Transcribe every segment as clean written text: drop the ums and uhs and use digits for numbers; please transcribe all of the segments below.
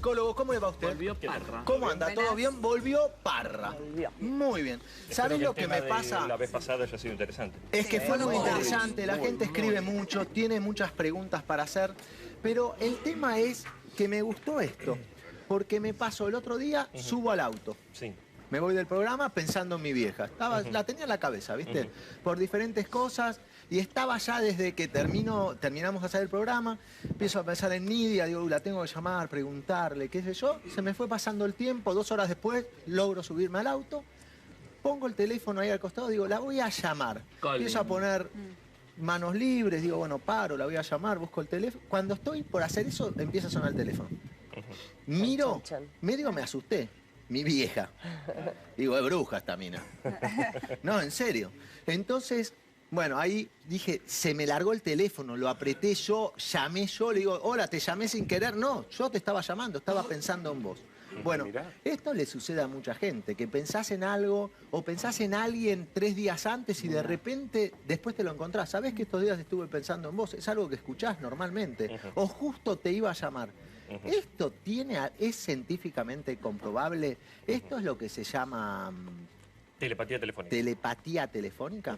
psicólogo. ¿Cómo le va a usted? Volvió Parra. ¿Cómo anda? ¿Todo bien? Volvió Parra. Muy bien. ¿Sabés lo que me pasa? La vez pasada ya ha sido interesante. Es que fue muy interesante, la gente escribe mucho, tiene muchas preguntas para hacer, pero el tema es que me gustó esto, porque me pasó el otro día, subo al auto. Sí. Me voy del programa pensando en mi vieja. La tenía en la cabeza, ¿viste? Por diferentes cosas. Y estaba ya desde que terminamos de hacer el programa. Empiezo a pensar en Nidia. Digo, la tengo que llamar, preguntarle, qué sé yo. Se me fue pasando el tiempo. 2 horas después logro subirme al auto. Pongo el teléfono ahí al costado. Digo, la voy a llamar. Empiezo a poner manos libres. Digo, bueno, paro, la voy a llamar, busco el teléfono. Cuando estoy por hacer eso, empieza a sonar el teléfono. Miro, medio me asusté. Mi vieja. Digo, es bruja esta mina. No, en serio. Entonces, bueno, ahí dije, se me largó el teléfono, lo apreté yo, llamé yo, le digo, hola, te llamé sin querer. No, yo te estaba llamando, estaba pensando en vos. Bueno, esto le sucede a mucha gente, que pensás en algo o pensás en alguien 3 días antes y de repente después te lo encontrás. Sabés que estos días estuve pensando en vos, es algo que escuchás normalmente. O justo te iba a llamar. Esto es científicamente comprobable. Esto es lo que se llama... Telepatía telefónica. ¿Telepatía telefónica?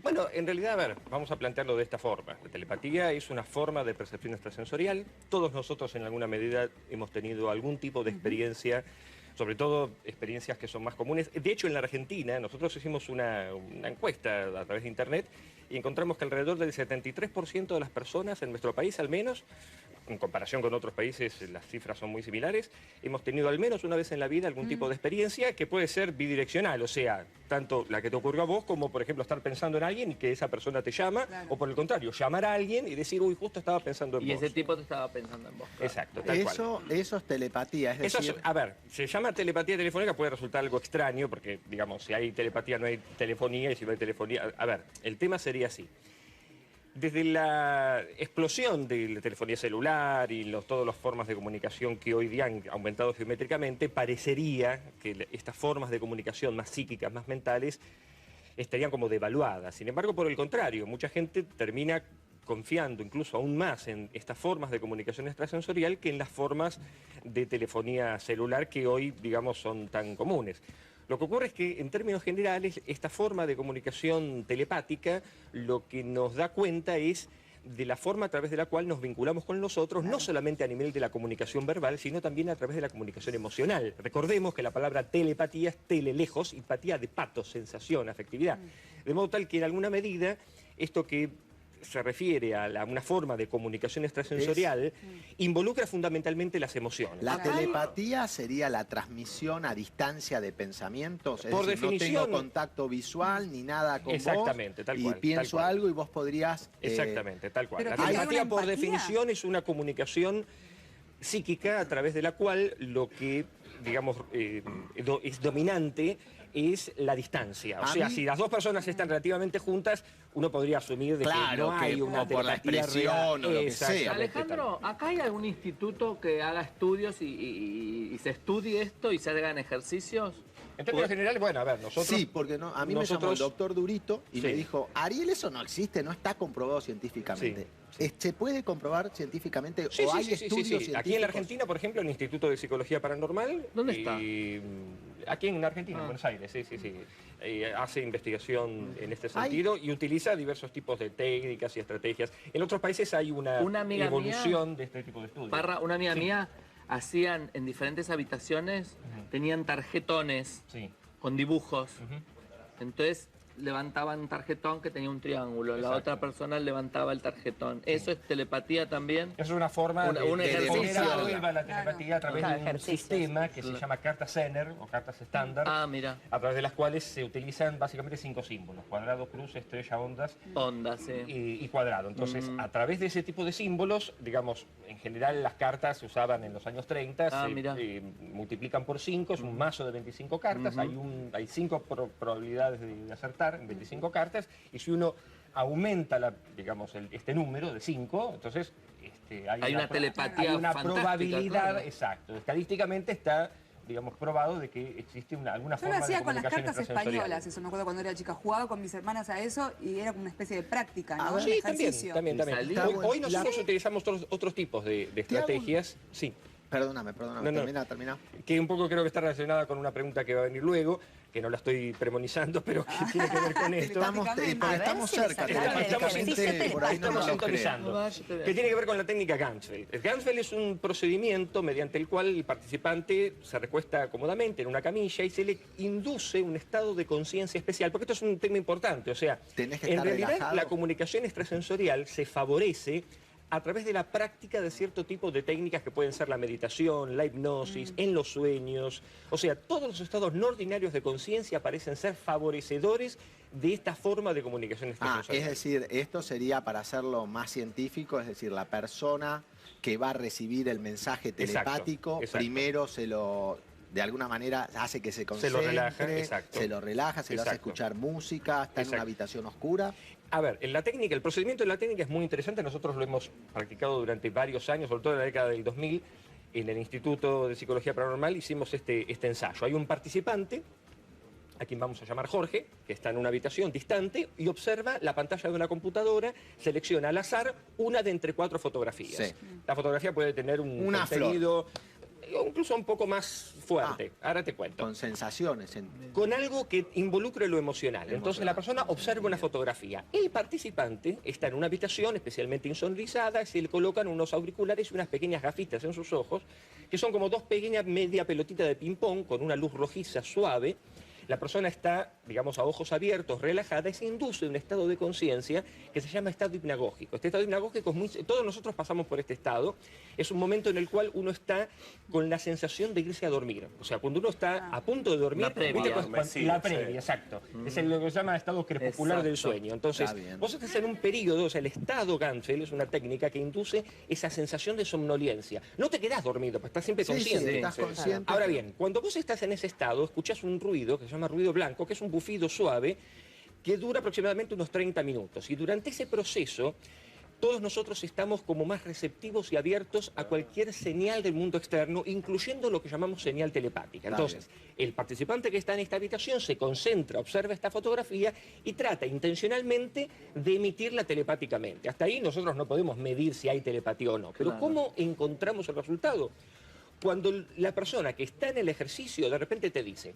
Bueno, en realidad, a ver, vamos a plantearlo de esta forma. La telepatía es una forma de percepción extrasensorial. Todos nosotros en alguna medida hemos tenido algún tipo de experiencia, sobre todo experiencias que son más comunes. De hecho, en la Argentina, nosotros hicimos una encuesta a través de internet y encontramos que alrededor del 73% de las personas en nuestro país, al menos, en comparación con otros países, las cifras son muy similares, hemos tenido al menos una vez en la vida algún tipo de experiencia que puede ser bidireccional, o sea, tanto la que te ocurrió a vos como, por ejemplo, estar pensando en alguien y que esa persona te llama, o por el contrario, llamar a alguien y decir, uy, justo estaba pensando en vos. Y ese tipo te estaba pensando en vos. Claro. Exacto, tal cual. Eso es telepatía, es decir... A ver, se llama telepatía telefónica, puede resultar algo extraño, porque, digamos, si hay telepatía no hay telefonía, y si no hay telefonía... A ver, el tema sería así. Desde la explosión de la telefonía celular y todas las formas de comunicación que hoy día han aumentado geométricamente, parecería que estas formas de comunicación más psíquicas, más mentales, estarían como devaluadas. Sin embargo, por el contrario, mucha gente termina confiando incluso aún más en estas formas de comunicación extrasensorial que en las formas de telefonía celular que hoy, digamos, son tan comunes. Lo que ocurre es que, en términos generales, esta forma de comunicación telepática lo que nos da cuenta es de la forma a través de la cual nos vinculamos con los otros, no solamente a nivel de la comunicación verbal, sino también a través de la comunicación emocional. Recordemos que la palabra telepatía es tele, lejos, y patía de pato, sensación, afectividad. De modo tal que, en alguna medida, esto que se refiere a una forma de comunicación extrasensorial, involucra fundamentalmente las emociones. La telepatía sería la transmisión a distancia de pensamientos, es por decir, definición, no tengo contacto visual ni nada con exactamente, vos, tal cual, y pienso tal cual. algo y vos podrías... Exactamente, tal cual. Pero La telepatía, por definición, es una comunicación psíquica a través de la cual lo que, digamos, es dominante es la distancia. O sea, si las dos personas están relativamente juntas, uno podría asumir de que no hay una por la telepatía expresión real. o lo que sea. Alejandro, ¿acá hay algún instituto que haga estudios y se estudie esto y se hagan ejercicios? En términos generales, bueno, a ver, nosotros... Sí, porque a mí me llamó el doctor Durito y me dijo, Ariel, eso no existe, no está comprobado científicamente. ¿Se puede comprobar científicamente o hay estudios científicos? Aquí en la Argentina, por ejemplo, el Instituto de Psicología Paranormal... ¿Dónde está? Aquí en Argentina, en Buenos Aires, sí. Hace investigación en este sentido y utiliza diversos tipos de técnicas y estrategias. En otros países hay una evolución de este tipo de estudios. Parra, una amiga mía hacían en diferentes habitaciones, tenían tarjetones con dibujos. Entonces levantaban un tarjetón que tenía un triángulo, la otra persona levantaba el tarjetón. ¿Eso es telepatía también? Es una forma de ejercicio. La telepatía a través de un sistema que se llama cartas Zener o cartas estándar, a través de las cuales se utilizan básicamente 5 símbolos: cuadrado, cruz, estrella, ondas. Ondas, y cuadrado. Entonces, a través de ese tipo de símbolos, digamos, en general las cartas se usaban en los años 30, multiplican por 5, es un mazo de 25 cartas, hay 5 probabilidades de acertar en 25 cartas, y si uno aumenta este número de 5, entonces hay una telepatía, hay una probabilidad, exacto, estadísticamente está, digamos, probado de que existe alguna forma de comunicación. Yo lo hacía con las cartas extrasensorial. españolas, eso me acuerdo cuando era chica, jugaba con mis hermanas a eso y era como una especie de práctica, ¿no? Sí, también. Hoy nosotros utilizamos otros tipos de estrategias. Perdóname, No, no. termina. Que un poco creo que está relacionada con una pregunta que va a venir luego, que no la estoy premonizando, pero que tiene que ver con esto. Estamos cerca, telepáticamente, por ahí no Estamos nos lo creen. sintonizando. Que tiene que ver con la técnica Ganzfeld. El Ganzfeld es un procedimiento mediante el cual el participante se recuesta cómodamente en una camilla y se le induce un estado de conciencia especial, porque esto es un tema importante. O sea, en realidad relajado. La comunicación extrasensorial se favorece a través de la práctica de cierto tipo de técnicas que pueden ser la meditación, la hipnosis, en los sueños. O sea, todos los estados no ordinarios de conciencia parecen ser favorecedores de esta forma de comunicación extrasensorial. Es decir, esto sería para hacerlo más científico, es decir, la persona que va a recibir el mensaje telepático, exacto. Primero se lo... De alguna manera hace que se concentre, se lo relaja, se lo hace escuchar música, está en una habitación oscura. A ver, el procedimiento de la técnica es muy interesante, nosotros lo hemos practicado durante varios años, sobre todo en la década del 2000, en el Instituto de Psicología Paranormal hicimos este ensayo. Hay un participante, a quien vamos a llamar Jorge, que está en una habitación distante y observa la pantalla de una computadora, selecciona al azar una de entre 4 fotografías. Sí. La fotografía puede tener un contenido... o incluso un poco más fuerte. Ahora te cuento. Con sensaciones. Con algo que involucre lo emocional. Entonces la persona observa una fotografía. El participante está en una habitación especialmente insonorizada, se le colocan unos auriculares y unas pequeñas gafitas en sus ojos, que son como 2 pequeñas media pelotitas de ping-pong con una luz rojiza suave. La persona está, digamos, a ojos abiertos, relajada, y se induce un estado de conciencia que se llama estado hipnagógico. Este estado hipnagógico es muy... Todos nosotros pasamos por este estado. Es un momento en el cual uno está con la sensación de irse a dormir. O sea, cuando uno está a punto de dormir... La previa. La previa, exacto. Es lo que se llama estado crepuscular del sueño. Entonces, vos estás en un periodo, o sea, el estado Ganzfeld es una técnica que induce esa sensación de somnolencia. No te quedás dormido, pues estás siempre consciente. Estás consciente. Ahora bien, cuando vos estás en ese estado, escuchás un ruido que se llama ruido blanco, que es un bufido suave, que dura aproximadamente unos 30 minutos. Y durante ese proceso, todos nosotros estamos como más receptivos y abiertos a cualquier señal del mundo externo, incluyendo lo que llamamos señal telepática. Entonces, el participante que está en esta habitación se concentra, observa esta fotografía y trata intencionalmente de emitirla telepáticamente. Hasta ahí nosotros no podemos medir si hay telepatía o no. Pero ¿cómo encontramos el resultado? Cuando la persona que está en el ejercicio de repente te dice: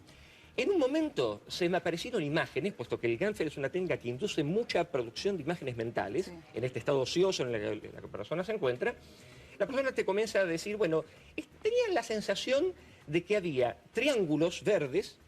en un momento se me aparecieron imágenes, puesto que el Ganzfeld es una técnica que induce mucha producción de imágenes mentales, en este estado ocioso en el que la persona se encuentra, la persona te comienza a decir, bueno, tenía la sensación de que había triángulos verdes,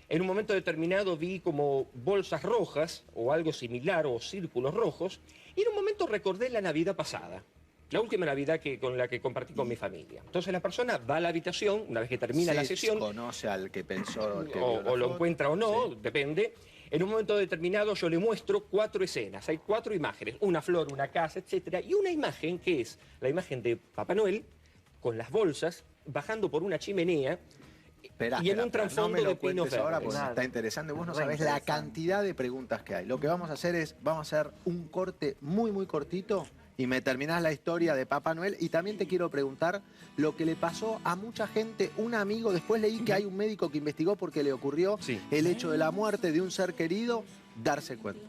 en un momento determinado vi como bolsas rojas, o algo similar, o círculos rojos, y en un momento recordé la Navidad pasada. La última Navidad con la que compartí con mi familia. Entonces la persona va a la habitación, una vez que termina la sesión... conoce al que pensó... o lo encuentra o no, depende. En un momento determinado yo le muestro 4 escenas. Hay 4 imágenes. Una flor, una casa, etc. Y una imagen que es la imagen de Papá Noel, con las bolsas, bajando por una chimenea... y en un trasfondo de pinos verdes. Ahora porque está interesante. Vos no sabés la cantidad de preguntas que hay. Lo que vamos a hacer es, vamos a hacer un corte muy, muy cortito y me terminás la historia de Papá Noel. Y también te quiero preguntar lo que le pasó a mucha gente. Un amigo, después leí que hay un médico que investigó porque le ocurrió el hecho de la muerte de un ser querido, darse cuenta.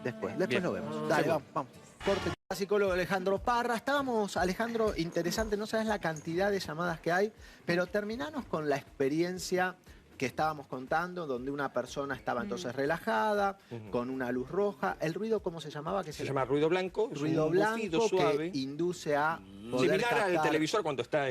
Después lo vemos. Dale, vamos. Corte. Psicólogo Alejandro Parra. Estábamos, Alejandro, interesante, no sabes la cantidad de llamadas que hay, pero terminanos con la experiencia que estábamos contando, donde una persona estaba entonces relajada, con una luz roja. ¿El ruido cómo se llamaba? Se llama ruido blanco. Ruido blanco suave, que induce a poder similar al televisor cuando está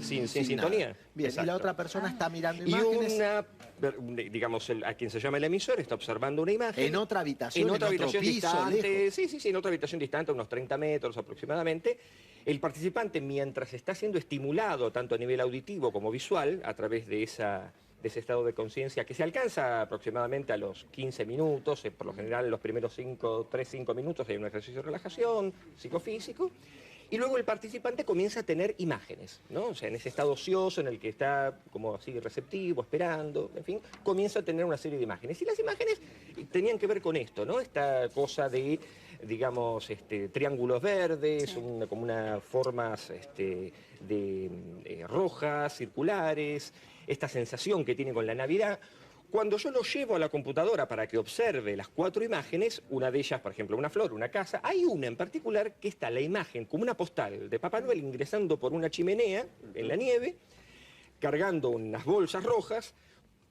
sin sintonía. Bien, exacto. Y la otra persona está mirando imágenes. Y digamos, a quien se llama el emisor está observando una imagen. En otra habitación, en otra habitación distante. Lejos. Sí, en otra habitación distante, unos 30 metros aproximadamente. El participante, mientras está siendo estimulado tanto a nivel auditivo como visual, a través de ese estado de conciencia que se alcanza aproximadamente a los 15 minutos, por lo general en los primeros 3-5 minutos hay un ejercicio de relajación psicofísico, y luego el participante comienza a tener imágenes, ¿no? O sea, en ese estado ocioso en el que está como así receptivo, esperando, en fin, comienza a tener una serie de imágenes. Y las imágenes tenían que ver con esto, ¿no? Esta cosa de, digamos, triángulos verdes, como unas formas rojas, circulares, esta sensación que tiene con la Navidad, Cuando yo lo llevo a la computadora para que observe las 4 imágenes, una de ellas, por ejemplo, una flor, una casa, hay una en particular que está la imagen como una postal de Papá Noel ingresando por una chimenea en la nieve, cargando unas bolsas rojas,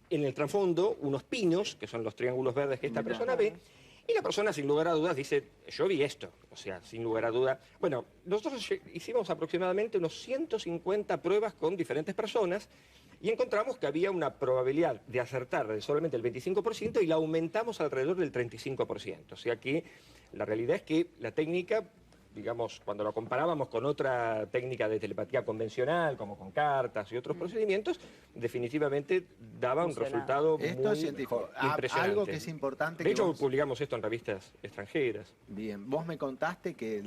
en el trasfondo unos pinos, que son los triángulos verdes que esta persona ve, y la persona sin lugar a dudas dice, yo vi esto, o sea, sin lugar a duda. Bueno, nosotros hicimos aproximadamente unos 150 pruebas con diferentes personas y encontramos que había una probabilidad de acertar de solamente el 25% y la aumentamos alrededor del 35%. O sea que la realidad es que la técnica, digamos, cuando lo comparábamos con otra técnica de telepatía convencional, como con cartas y otros procedimientos, definitivamente daba un resultado Esto muy es científico. impresionante. Algo que es importante. De que hecho, vos... publicamos esto en revistas extranjeras. Bien, vos me contaste que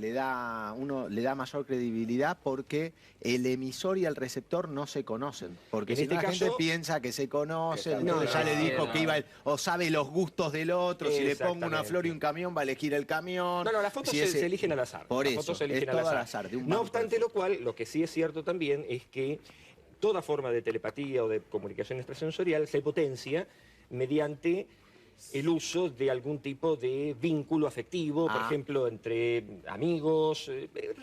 uno le da mayor credibilidad porque el emisor y el receptor no se conocen. Porque En si este no, la gente caso- piensa que se conocen, No, entonces ya no, le dijo no. que iba, o sabe los gustos del otro, si le pongo una Exactamente. flor y un camión, va a elegir el camión. No, las fotos Si se eligen al azar. Por Las eso, fotos se es eligen todo al azar, de un No banco obstante de lo cual, lo que sí es cierto también es que toda forma de telepatía o de comunicación extrasensorial se potencia mediante el uso de algún tipo de vínculo afectivo, por ejemplo, entre amigos,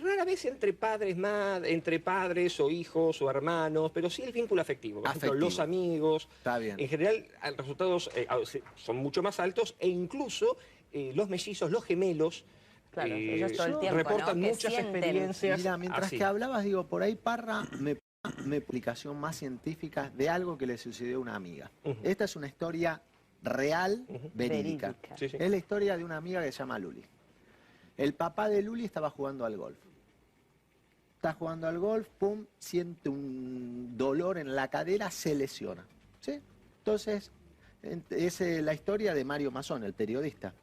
rara vez entre padres o hijos o hermanos, pero sí el vínculo afectivo. Por ejemplo, Afectivo. los amigos. Está bien. En general, los resultados son mucho más altos e incluso los mellizos, los gemelos, Claro, ellos todo el tiempo, reportan ¿no? Que muchas sienten. experiencias. Mira, mientras así. que hablabas, digo, por ahí Parra me explicación más científica de algo que le sucedió a una amiga. Esta es una historia real, verídica. Verídica. Sí, sí. Es la historia de una amiga que se llama Luli. El papá de Luli estaba jugando al golf. Está jugando al golf, pum, siente un dolor en la cadera, se lesiona. ¿Sí? Entonces, es la historia de Mario Mazón, el periodista.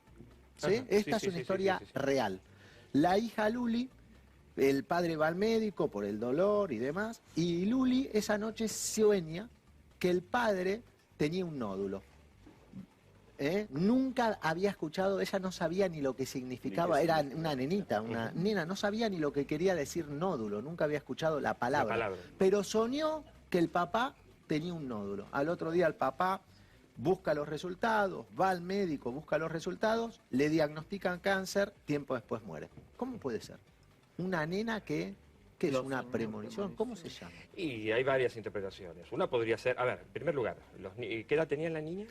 ¿Sí? Ajá, Esta sí, es una sí, historia sí. real. La hija Luli, el padre va al médico por el dolor y demás, y Luli esa noche sueña que el padre tenía un nódulo. Nunca había escuchado, ella no sabía ni lo que significaba, era una nenita, una nena, no sabía ni lo que quería decir nódulo, nunca había escuchado la palabra. Pero soñó que el papá tenía un nódulo. Al otro día el papá busca los resultados, va al médico, busca los resultados, le diagnostican cáncer, tiempo después muere. ¿Cómo puede ser? Una nena que es una premonición, ¿cómo se llama? Y hay varias interpretaciones. Una podría ser, a ver, en primer lugar, ¿qué edad tenía la niña?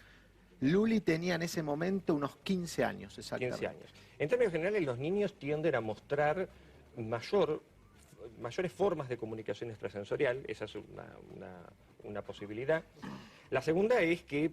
Luli tenía en ese momento unos 15 años, exactamente. 15 años. En términos generales, los niños tienden a mostrar mayores formas de comunicación extrasensorial, esa es una posibilidad. La segunda es que,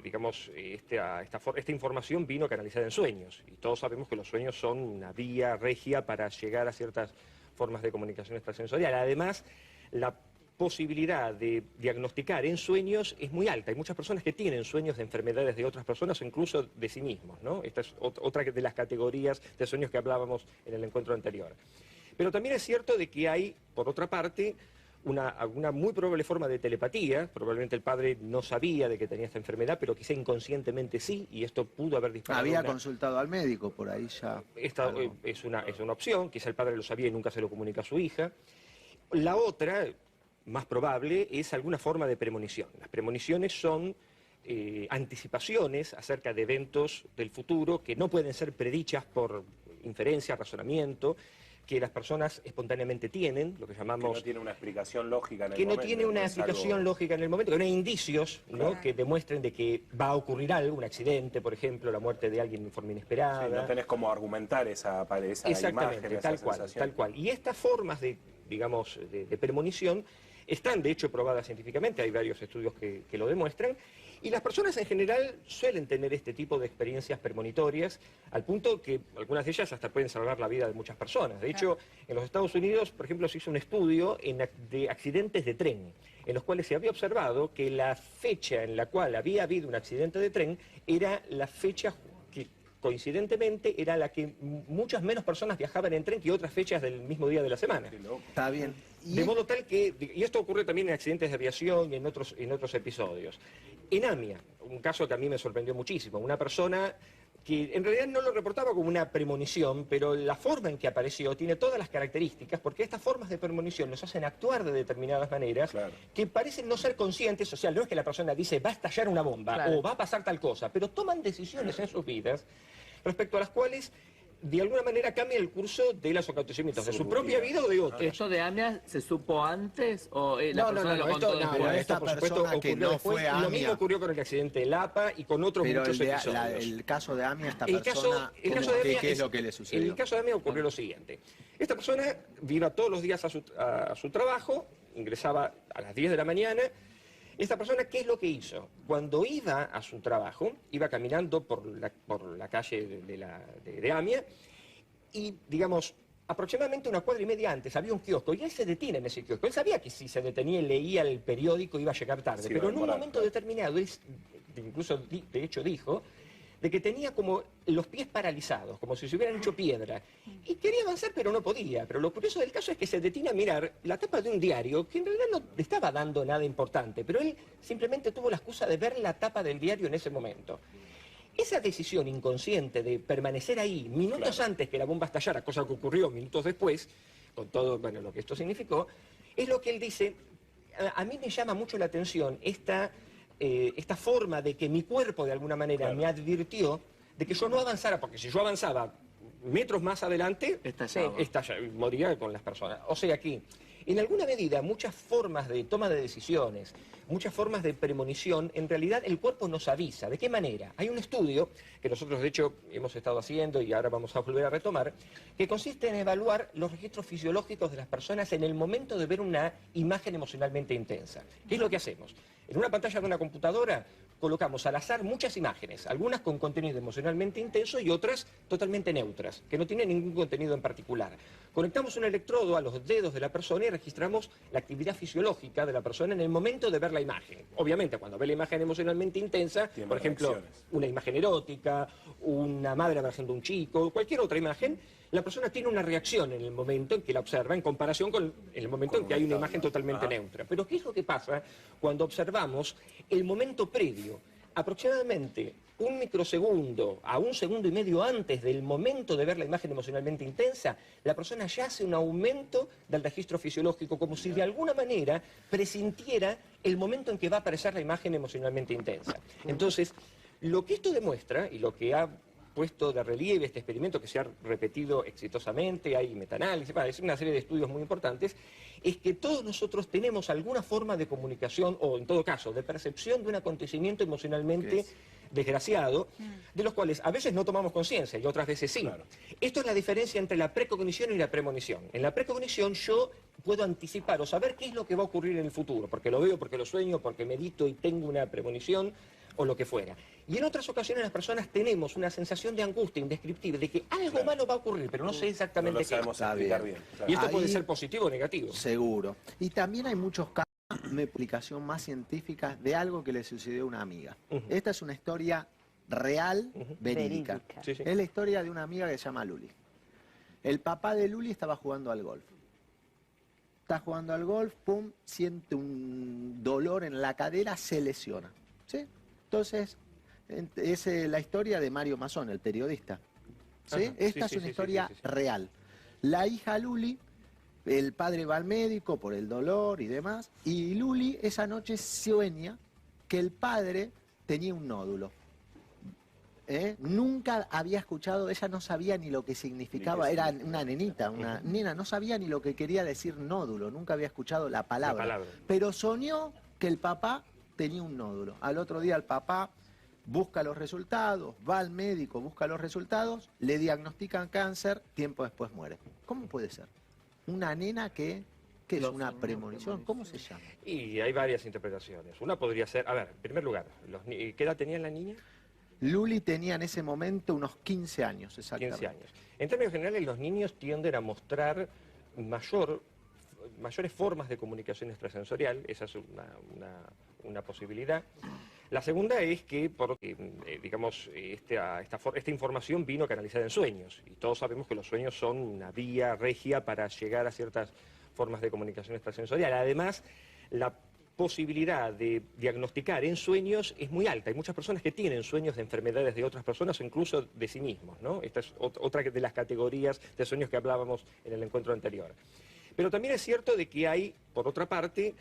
digamos, esta información vino canalizada en sueños, y todos sabemos que los sueños son una vía regia para llegar a ciertas formas de comunicación extrasensorial. Además, la posibilidad de diagnosticar en sueños es muy alta. Hay muchas personas que tienen sueños de enfermedades de otras personas o incluso de sí mismos, ¿no? Esta es otra de las categorías de sueños que hablábamos en el encuentro anterior. Pero también es cierto de que hay, por otra parte, una muy probable forma de telepatía. Probablemente el padre no sabía de que tenía esta enfermedad, pero quizá inconscientemente sí, y esto pudo haber disparado. Había consultado al médico, por ahí ya. Esta es una opción, quizá el padre lo sabía y nunca se lo comunica a su hija. La otra, más probable, es alguna forma de premonición. Las premoniciones son anticipaciones acerca de eventos del futuro que no pueden ser predichas por inferencia, razonamiento, que las personas espontáneamente tienen, lo que llamamos... Que no tiene una explicación lógica en el que momento. no tiene una explicación lógica en el momento, que no hay indicios, ¿no? Que demuestren de que va a ocurrir algo, un accidente, por ejemplo, la muerte de alguien de forma inesperada. Sí, no tenés cómo argumentar esa Exactamente, imagen, tal esa cual, sensación. tal cual. Y estas formas de, digamos, de premonición están de hecho probadas científicamente, hay varios estudios que lo demuestran, y las personas en general suelen tener este tipo de experiencias premonitorias, al punto que algunas de ellas hasta pueden salvar la vida de muchas personas. De hecho, en los Estados Unidos, por ejemplo, se hizo un estudio de accidentes de tren, en los cuales se había observado que la fecha en la cual había habido un accidente de tren era la fecha que coincidentemente era la que muchas menos personas viajaban en tren que otras fechas del mismo día de la semana. Está bien. De modo tal que, y esto ocurre también en accidentes de aviación y en otros episodios. En AMIA, un caso que a mí me sorprendió muchísimo, una persona que en realidad no lo reportaba como una premonición, pero la forma en que apareció tiene todas las características, porque estas formas de premonición nos hacen actuar de determinadas maneras que parecen no ser conscientes, o sea, no es que la persona dice va a estallar una bomba o va a pasar tal cosa, pero toman decisiones en sus vidas respecto a las cuales de alguna manera cambia el curso de los acontecimientos, de su propia vida o de otra. ¿Esto de AMIA se supo antes o la persona lo contó esto, después? esto por supuesto ocurrió después. Lo mismo ocurrió con el accidente de Lapa y con otros muchos episodios. El caso de AMIA, esta persona, ¿qué es lo que le sucedió? El caso de AMIA ocurrió lo siguiente. Esta persona iba todos los días a su trabajo, ingresaba a las 10 de la mañana. Esta persona, ¿qué es lo que hizo? Cuando iba a su trabajo, iba caminando por la calle de AMIA y, digamos, aproximadamente una cuadra y media antes había un kiosco y él se detiene en ese kiosco. Él sabía que si se detenía y leía el periódico iba a llegar tarde, pero en un momento determinado, incluso de hecho dijo, de que tenía como los pies paralizados, como si se hubieran hecho piedra. Y quería avanzar, pero no podía. Pero lo curioso del caso es que se detiene a mirar la tapa de un diario que en realidad no le estaba dando nada importante, pero él simplemente tuvo la excusa de ver la tapa del diario en ese momento. Esa decisión inconsciente de permanecer ahí minutos antes que la bomba estallara, cosa que ocurrió minutos después, con todo lo que esto significó, es lo que él dice. A mí me llama mucho la atención esta forma de que mi cuerpo de alguna manera me advirtió de que yo no avanzara, porque si yo avanzaba metros más adelante, moría con las personas. O sea que, en alguna medida, muchas formas de toma de decisiones, muchas formas de premonición, en realidad el cuerpo nos avisa. ¿De qué manera? Hay un estudio que nosotros de hecho hemos estado haciendo y ahora vamos a volver a retomar, que consiste en evaluar los registros fisiológicos de las personas en el momento de ver una imagen emocionalmente intensa. ¿Qué es lo que hacemos? En una pantalla de una computadora colocamos al azar muchas imágenes, algunas con contenido emocionalmente intenso y otras totalmente neutras, que no tienen ningún contenido en particular. Conectamos un electrodo a los dedos de la persona y registramos la actividad fisiológica de la persona en el momento de ver la imagen. Obviamente, cuando ve la imagen emocionalmente intensa, por ejemplo, una imagen erótica, una madre abrazando a un chico, cualquier otra imagen, la persona tiene una reacción en el momento en que la observa en comparación con el momento en que hay una imagen totalmente neutra. Pero ¿qué es lo que pasa cuando observamos el momento previo? Aproximadamente un microsegundo a un segundo y medio antes del momento de ver la imagen emocionalmente intensa, la persona ya hace un aumento del registro fisiológico, como si de alguna manera presintiera el momento en que va a aparecer la imagen emocionalmente intensa. Entonces, lo que esto demuestra, y lo que ha puesto de relieve este experimento que se ha repetido exitosamente, hay metaanálisis, es una serie de estudios muy importantes, es que todos nosotros tenemos alguna forma de comunicación, o en todo caso, de percepción de un acontecimiento emocionalmente desgraciado, de los cuales a veces no tomamos conciencia y otras veces sí. Esto es la diferencia entre la precognición y la premonición. En la precognición yo puedo anticipar o saber qué es lo que va a ocurrir en el futuro, porque lo veo, porque lo sueño, porque medito y tengo una premonición, o lo que fuera. Y en otras ocasiones las personas tenemos una sensación de angustia indescriptible, de que algo malo va a ocurrir, pero no sé exactamente qué. No lo sabemos explicar bien. Y esto puede ser positivo o negativo. Seguro. Y también hay muchos casos de explicación más científica de algo que le sucedió a una amiga. Esta es una historia real, verídica. Es la historia de una amiga que se llama Luli. El papá de Luli estaba jugando al golf. Está jugando al golf, pum, siente un dolor en la cadera, se lesiona. ¿Sí? Entonces, es la historia de Mario Mazón, el periodista. ¿Sí? Esta es una historia real. La hija Luli, el padre va al médico por el dolor y demás, y Luli esa noche sueña que el padre tenía un nódulo. Nunca había escuchado, ella no sabía ni lo que significaba, era una nenita, una nena, no sabía ni lo que quería decir nódulo, nunca había escuchado la palabra. Pero soñó que el papá tenía un nódulo. Al otro día el papá busca los resultados, va al médico, busca los resultados, le diagnostican cáncer, tiempo después muere. ¿Cómo puede ser? Una nena que es una premonición, ¿cómo se llama? Y hay varias interpretaciones. Una podría ser, a ver, en primer lugar, ¿qué edad tenía la niña? Luli tenía en ese momento unos 15 años, exactamente. 15 años. En términos generales, los niños tienden a mostrar mayores formas de comunicación extrasensorial, esa es una posibilidad. La segunda es que, digamos, esta información vino canalizada en sueños, y todos sabemos que los sueños son una vía regia para llegar a ciertas formas de comunicación extrasensorial. Además, posibilidad de diagnosticar en sueños es muy alta. Hay muchas personas que tienen sueños de enfermedades de otras personas o incluso de sí mismos, ¿no? Esta es otra de las categorías de sueños que hablábamos en el encuentro anterior. Pero también es cierto de que hay, por otra parte,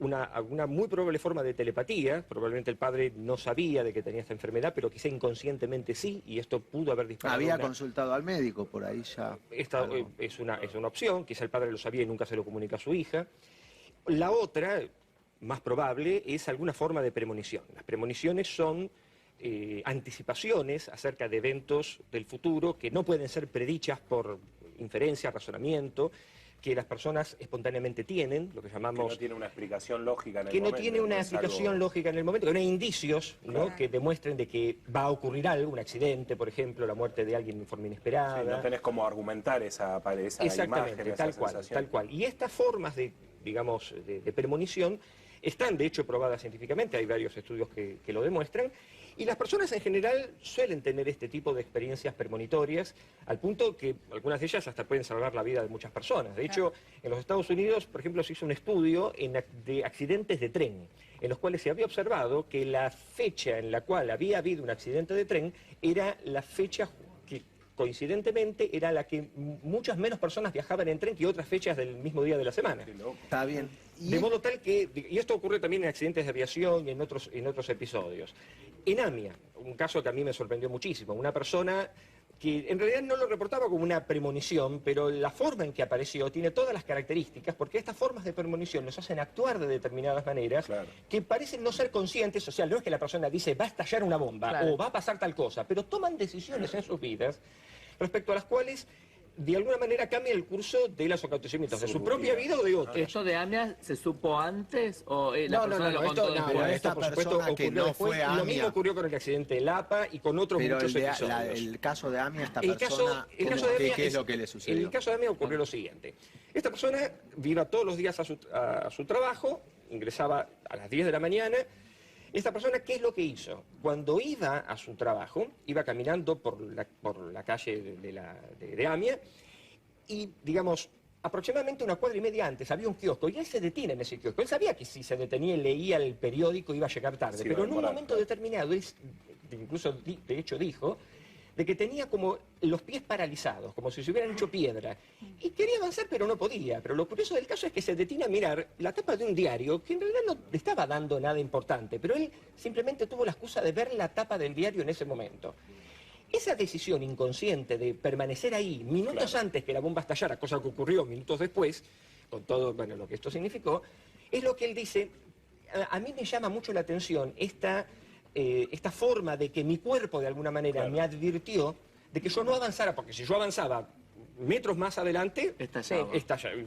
una muy probable forma de telepatía. Probablemente el padre no sabía de que tenía esta enfermedad, pero quizá inconscientemente sí, y esto pudo haber disparado. Había consultado al médico, por ahí ya. Esta es una opción, quizá el padre lo sabía y nunca se lo comunica a su hija. La otra, más probable, es alguna forma de premonición. Las premoniciones son anticipaciones acerca de eventos del futuro que no pueden ser predichas por inferencia, razonamiento, que las personas espontáneamente tienen, lo que llamamos... Que no tiene una explicación lógica en el momento. Que momento, no tiene una explicación lógica en el momento, que no hay indicios, ¿no? Claro. Que demuestren de que va a ocurrir algo, un accidente, por ejemplo, la muerte de alguien de forma inesperada. Sí, no tenés cómo argumentar esa exactamente, imagen, tal cual. Y estas formas de, digamos, de premonición están, de hecho, probadas científicamente, hay varios estudios que lo demuestran, y las personas en general suelen tener este tipo de experiencias premonitorias, al punto que algunas de ellas hasta pueden salvar la vida de muchas personas. De hecho, en los Estados Unidos, por ejemplo, se hizo un estudio de accidentes de tren, en los cuales se había observado que la fecha en la cual había habido un accidente de tren era la fecha que coincidentemente era la que muchas menos personas viajaban en tren que otras fechas del mismo día de la semana. Está bien. De modo tal que, y esto ocurre también en accidentes de aviación y en otros episodios. En AMIA, un caso que a mí me sorprendió muchísimo, una persona que en realidad no lo reportaba como una premonición, pero la forma en que apareció tiene todas las características, porque estas formas de premonición nos hacen actuar de determinadas maneras que parecen no ser conscientes, o sea, no es que la persona dice va a estallar una bomba o va a pasar tal cosa, pero toman decisiones en sus vidas respecto a las cuales de alguna manera cambia el curso de los acontecimientos, de su propia vida o de otros. ¿Esto de AMIA se supo antes o la persona lo contó después? Esto, por supuesto, ocurrió después. Lo mismo ocurrió con el accidente de Lapa y con otros muchos episodios. El caso de AMIA, esta persona, ¿qué es lo que le sucedió? En el caso de AMIA ocurrió lo siguiente. Esta persona iba todos los días a su trabajo, ingresaba a las 10 de la mañana. Esta persona, ¿qué es lo que hizo? Cuando iba a su trabajo, iba caminando por la calle de AMIA y, digamos, aproximadamente una cuadra y media antes había un kiosco y él se detiene en ese kiosco. Él sabía que si se detenía y leía el periódico iba a llegar tarde, pero en un momento determinado, incluso de hecho dijo, de que tenía como los pies paralizados, como si se hubieran hecho piedra. Y quería avanzar, pero no podía. Pero lo curioso del caso es que se detiene a mirar la tapa de un diario que en realidad no le estaba dando nada importante, pero él simplemente tuvo la excusa de ver la tapa del diario en ese momento. Esa decisión inconsciente de permanecer ahí minutos antes que la bomba estallara, cosa que ocurrió minutos después, con todo lo que esto significó, es lo que él dice. A mí me llama mucho la atención esta forma de que mi cuerpo de alguna manera me advirtió de que yo no avanzara, porque si yo avanzaba metros más adelante,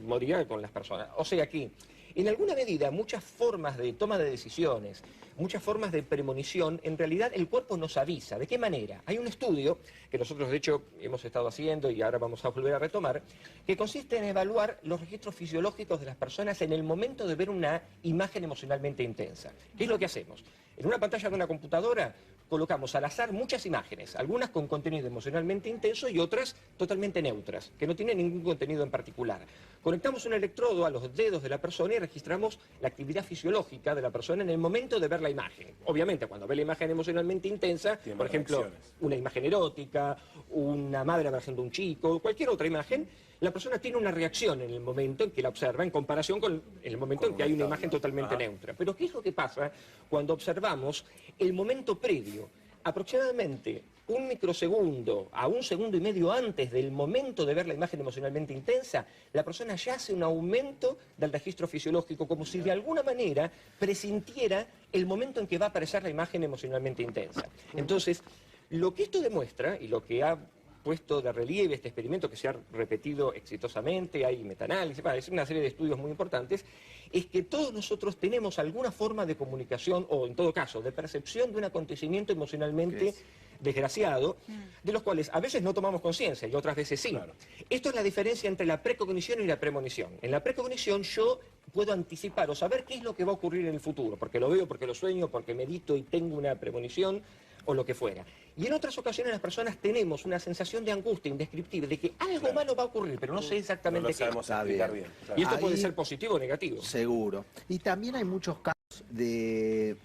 moría con las personas. O sea que, en alguna medida, muchas formas de toma de decisiones, muchas formas de premonición, en realidad el cuerpo nos avisa. ¿De qué manera? Hay un estudio que nosotros de hecho hemos estado haciendo y ahora vamos a volver a retomar, que consiste en evaluar los registros fisiológicos de las personas en el momento de ver una imagen emocionalmente intensa. ¿Qué es lo que hacemos? En una pantalla de una computadora colocamos al azar muchas imágenes, algunas con contenido emocionalmente intenso y otras totalmente neutras, que no tienen ningún contenido en particular. Conectamos un electrodo a los dedos de la persona y registramos la actividad fisiológica de la persona en el momento de ver la imagen. Obviamente, cuando ve la imagen emocionalmente intensa, por ejemplo, una imagen erótica, una madre abrazando a un chico, cualquier otra imagen, la persona tiene una reacción en el momento en que la observa en comparación con el momento en que hay una imagen totalmente neutra. Pero ¿qué es lo que pasa cuando observamos el momento previo? Aproximadamente un microsegundo a un segundo y medio antes del momento de ver la imagen emocionalmente intensa, la persona ya hace un aumento del registro fisiológico, como si de alguna manera presintiera el momento en que va a aparecer la imagen emocionalmente intensa. Entonces, lo que esto demuestra, y lo que ha puesto de relieve este experimento que se ha repetido exitosamente, hay metaanálisis, es una serie de estudios muy importantes, es que todos nosotros tenemos alguna forma de comunicación, o en todo caso, de percepción de un acontecimiento emocionalmente desgraciado, de los cuales a veces no tomamos conciencia y otras veces sí. Claro. Esto es la diferencia entre la precognición y la premonición. En la precognición yo puedo anticipar o saber qué es lo que va a ocurrir en el futuro, porque lo veo, porque lo sueño, porque medito y tengo una premonición, o lo que fuera. Y en otras ocasiones las personas tenemos una sensación de angustia indescriptible, de que algo malo va a ocurrir, pero no sé exactamente qué. No lo sabemos explicar bien. Y esto puede ser positivo o negativo. Seguro. Y también hay muchos casos de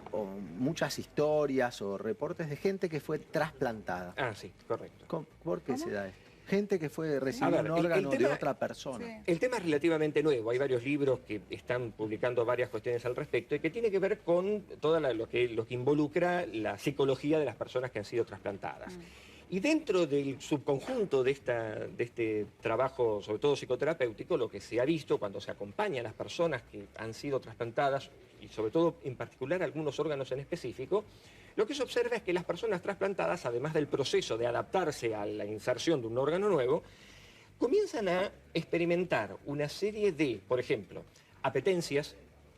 muchas historias o reportes de gente que fue trasplantada. Ah, sí, correcto. ¿Por qué se da esto? Gente que fue recibió un órgano de otra persona. Sí. El tema es relativamente nuevo. Hay varios libros que están publicando varias cuestiones al respecto y que tiene que ver con todo lo que involucra la psicología de las personas que han sido trasplantadas. Y dentro del subconjunto de este trabajo, sobre todo psicoterapéutico, lo que se ha visto cuando se acompaña a las personas que han sido trasplantadas, y sobre todo en particular algunos órganos en específico, lo que se observa es que las personas trasplantadas, además del proceso de adaptarse a la inserción de un órgano nuevo, comienzan a experimentar una serie de, por ejemplo, apetencias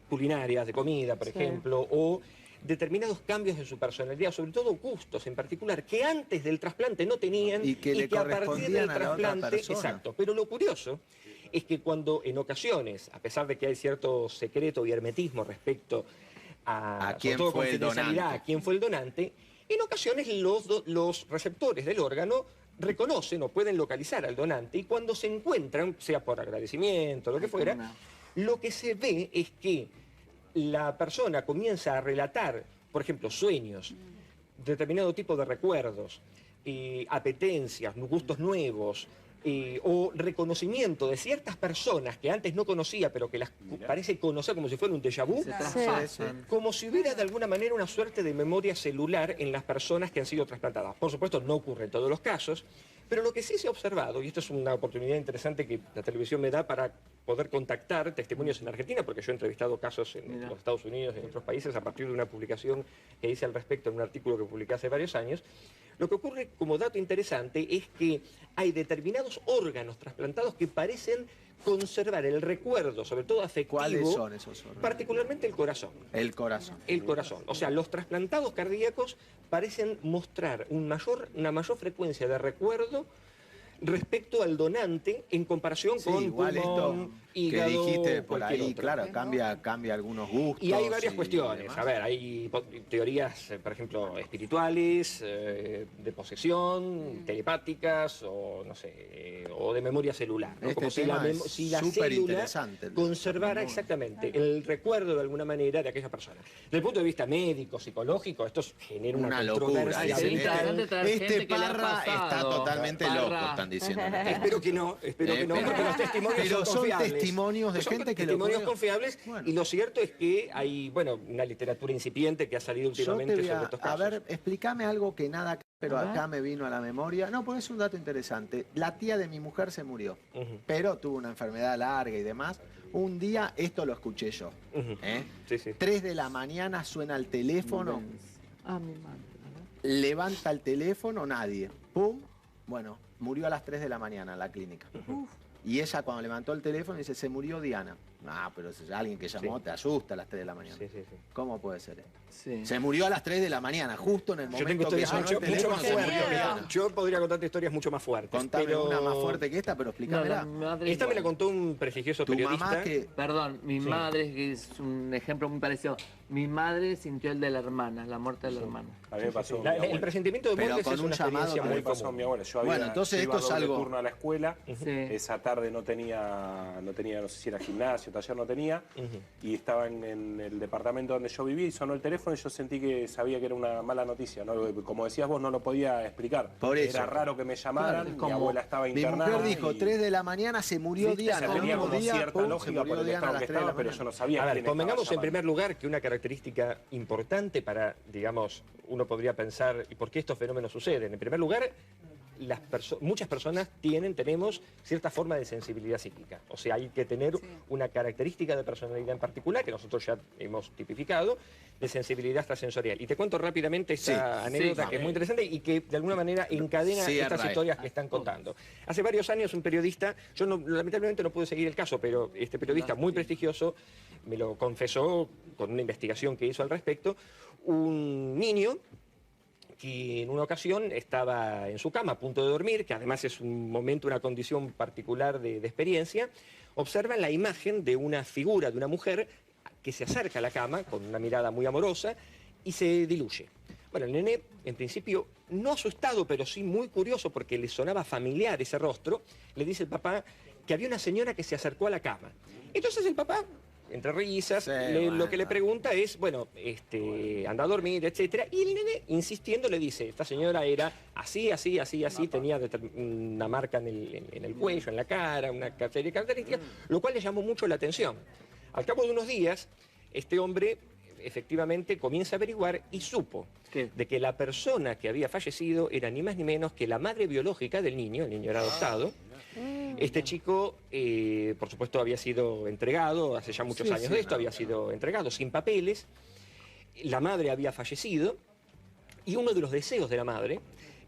culinarias, de comida, por ejemplo, o determinados cambios en su personalidad, sobre todo gustos en particular, que antes del trasplante no tenían y que le a partir del correspondían a la otra persona. Exacto. Pero lo curioso es que cuando en ocasiones, a pesar de que hay cierto secreto y hermetismo respecto a quién sobre todo fue el confidencialidad, donante, a quién fue el donante, en ocasiones los receptores del órgano reconocen o pueden localizar al donante y cuando se encuentran, sea por agradecimiento, lo que fuera, lo que se ve es que la persona comienza a relatar, por ejemplo, sueños, determinado tipo de recuerdos, apetencias, gustos nuevos, o reconocimiento de ciertas personas que antes no conocía, pero que las parece conocer como si fuera un déjà vu, como si hubiera de alguna manera una suerte de memoria celular en las personas que han sido trasplantadas. Por supuesto, no ocurre en todos los casos, pero lo que sí se ha observado, y esto es una oportunidad interesante que la televisión me da para poder contactar testimonios en Argentina, porque yo he entrevistado casos en los Estados Unidos y en otros países a partir de una publicación que hice al respecto en un artículo que publiqué hace varios años. Lo que ocurre como dato interesante es que hay determinados órganos trasplantados que parecen conservar el recuerdo, sobre todo afectivo. ¿Cuáles son esos órganos? Particularmente el corazón. El corazón. El corazón. O sea, los trasplantados cardíacos parecen mostrar una mayor frecuencia de recuerdo respecto al donante en comparación con igual pulmón, esto hígado, que dijiste por cualquier ahí, otro. claro, cambia algunos gustos. Y hay varias y cuestiones. demás. A ver, hay teorías, por ejemplo, espirituales, de posesión, telepáticas, o no sé, o de memoria celular, ¿no? Este Como si tema es si la súper célula interesante. conservara exactamente el recuerdo de alguna manera de aquella persona. Desde el punto de vista médico, psicológico, esto genera una locura. controversia. Sería interesante traer gente Este que le ha Parra está pasado. totalmente Parra. loco, están diciendo. Espero que no, porque los testimonios pero son son confiables. testimonios de Son gente que lo testimonios ocurrió. confiables, Bueno. y lo cierto es que hay, bueno, una literatura incipiente que ha salido últimamente Yo te voy sobre estos a casos. ver, explícame algo que nada, pero acá me vino a la memoria. No, porque es un dato interesante. La tía de mi mujer se murió, pero tuvo una enfermedad larga y demás. Un día, esto lo escuché yo. Sí, sí. 3 de la mañana suena el teléfono, Ah, mi madre. levanta el teléfono, nadie. Pum, bueno, murió a las 3 de la mañana en la clínica. Y ella cuando levantó el teléfono dice, se murió Diana. Ah, pero si es alguien que llamó, te asusta a las 3 de la mañana. Sí, sí, sí. ¿Cómo puede ser esto? Sí. Se murió a las 3 de la mañana, justo en el Yo tengo momento que historias sonó el mucho teléfono, más se murió fuertes. Diana. Yo podría contarte historias mucho más fuertes. Contame pero una más fuerte que esta, pero No, explícamela. mi madre Esta me la igual. contó un prestigioso Tu periodista. mamá que... Perdón, mi madre, que es un ejemplo muy parecido. Mi madre sintió el de la hermana, la muerte de la hermana. A mí me pasó con mi El abuela. presentimiento de Pero muertes con es un una llamado experiencia A mí muy me pasó con mi común. abuela. Yo Bueno, entonces yo esto iba es doble algo- turno a la escuela. Sí. Esa tarde no tenía, no sé si era gimnasio, taller no tenía. Y estaba en el departamento donde yo vivía y sonó el teléfono y yo sentí que sabía que era una mala noticia, ¿no? Como decías vos, no lo podía explicar. Por eso. Era raro que me llamaran, Claro, mi como abuela estaba Mi internada. mujer dijo, y- 3 de la mañana se murió Sí, Diana. o sea, El tenía mismo como día, cierta pum, se lógica murió por el Diana a estado las que 3 de la estaba, pero yo mañana. no sabía A ver, quién convengamos estaba en primer lugar que una característica importante para, digamos, uno podría pensar, ¿y por qué estos fenómenos suceden? En primer lugar, muchas personas tenemos cierta forma de sensibilidad psíquica. O sea, hay que tener una característica de personalidad en particular, que nosotros ya hemos tipificado, de sensibilidad extrasensorial. Y te cuento rápidamente esta anécdota que es muy interesante y que de alguna manera encadena estas historias que están contando. Hace varios años un periodista, yo lamentablemente no pude seguir el caso, pero este periodista muy prestigioso me lo confesó con una investigación que hizo al respecto, un niño que en una ocasión estaba en su cama a punto de dormir, que además es un momento, una condición particular de experiencia, observa la imagen de una figura de una mujer que se acerca a la cama con una mirada muy amorosa y se diluye. Bueno, el nene, en principio, no asustado, pero sí muy curioso porque le sonaba familiar ese rostro, le dice el papá que había una señora que se acercó a la cama. Entonces el papá entre risas, Sí, lo que le bueno. pregunta es, bueno, anda a dormir, etcétera, y el nene, insistiendo, le dice, esta señora era así, tenía una marca en el cuello, en la cara, una serie de características, lo cual le llamó mucho la atención. Al cabo de unos días, este hombre efectivamente comienza a averiguar y supo de que la persona que había fallecido era ni más ni menos que la madre biológica del niño, el niño era adoptado. Este chico, por supuesto, había sido entregado, hace ya muchos años de esto, había sido entregado sin papeles, la madre había fallecido y uno de los deseos de la madre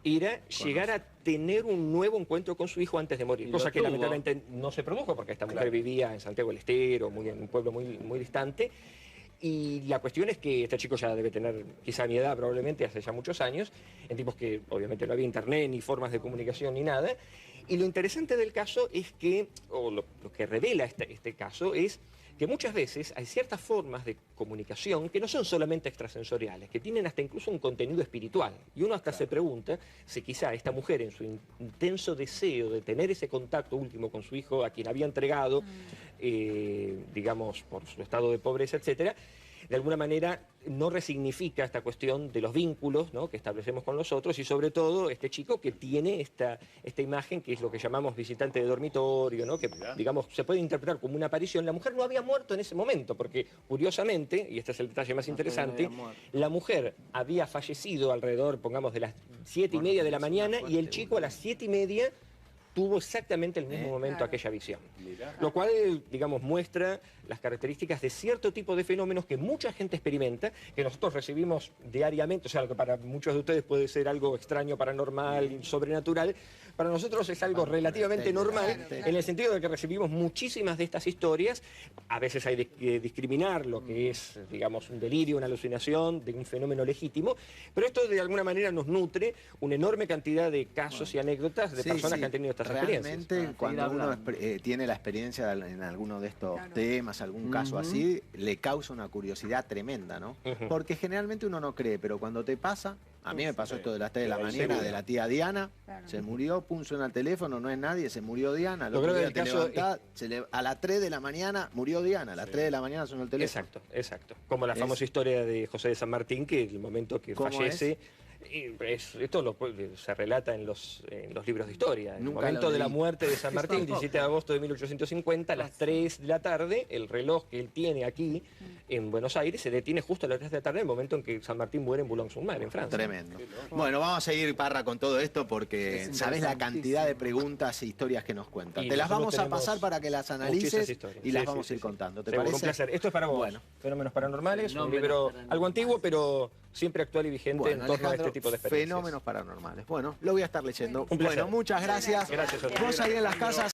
era llegar a tener un nuevo encuentro con su hijo antes de morir, cosa que lamentablemente no se produjo porque esta mujer vivía en Santiago del Estero, en un pueblo muy distante. Y la cuestión es que este chico ya debe tener quizá mi edad probablemente, hace ya muchos años, en tiempos que obviamente no había internet, ni formas de comunicación, ni nada. Y lo interesante del caso es que, o lo que revela este caso, es que muchas veces hay ciertas formas de comunicación que no son solamente extrasensoriales, que tienen hasta incluso un contenido espiritual. Y uno hasta se pregunta si quizá esta mujer, en su intenso deseo de tener ese contacto último con su hijo, a quien había entregado, digamos, por su estado de pobreza, etcétera, de alguna manera no resignifica esta cuestión de los vínculos, ¿no?, que establecemos con los otros, y sobre todo este chico que tiene esta imagen que es lo que llamamos visitante de dormitorio, ¿no?, que digamos se puede interpretar como una aparición. La mujer no había muerto en ese momento porque curiosamente, y este es el detalle más interesante, la mujer había fallecido alrededor, pongamos, de las 7:30 de la mañana y el chico a las 7:30 tuvo exactamente el mismo momento aquella visión. Lo cual, digamos, muestra las características de cierto tipo de fenómenos que mucha gente experimenta, que nosotros recibimos diariamente, o sea, que para muchos de ustedes puede ser algo extraño, paranormal, sobrenatural, para nosotros es algo relativamente normal, en el sentido de que recibimos muchísimas de estas historias. A veces hay que discriminar lo que es, digamos, un delirio, una alucinación de un fenómeno legítimo, pero esto de alguna manera nos nutre una enorme cantidad de casos y anécdotas de personas que han tenido estas experiencias. Realmente, cuando uno tiene la experiencia en alguno de estos temas, algún caso así, le causa una curiosidad tremenda, ¿no? Porque generalmente uno no cree, pero cuando te pasa, a mí me pasó esto de las 3 de la mañana, de la tía Diana, se murió, suena el teléfono, no es nadie, se murió Diana, al otro día te levantás, a las 3 de la mañana murió Diana, a las 3 de la mañana sonó el teléfono. Exacto. Como la famosa historia de José de San Martín, que el momento que fallece... Esto se relata en los libros de historia. En el momento de la muerte de San Martín, 17 de agosto de 1850, a las 3 de la tarde, el reloj que él tiene aquí en Buenos Aires se detiene justo a las 3 de la tarde, en el momento en que San Martín muere en Boulogne-sur-Mer, en Francia. Tremendo. Bueno, vamos a seguir, Parra, con todo esto porque sabes la cantidad de preguntas e historias que nos cuentan. Te las vamos a pasar para que las analices y las vamos a ir contando. ¿Te parece? Un placer. Esto es para vos. Bueno. Fenómenos Paranormales, un libro algo antiguo, pero siempre actual y vigente en torno a este tipo de experiencias. Fenómenos Paranormales. Bueno, lo voy a estar leyendo. Un placer. Bueno, muchas gracias. Gracias a ti. Vos ahí en las casas.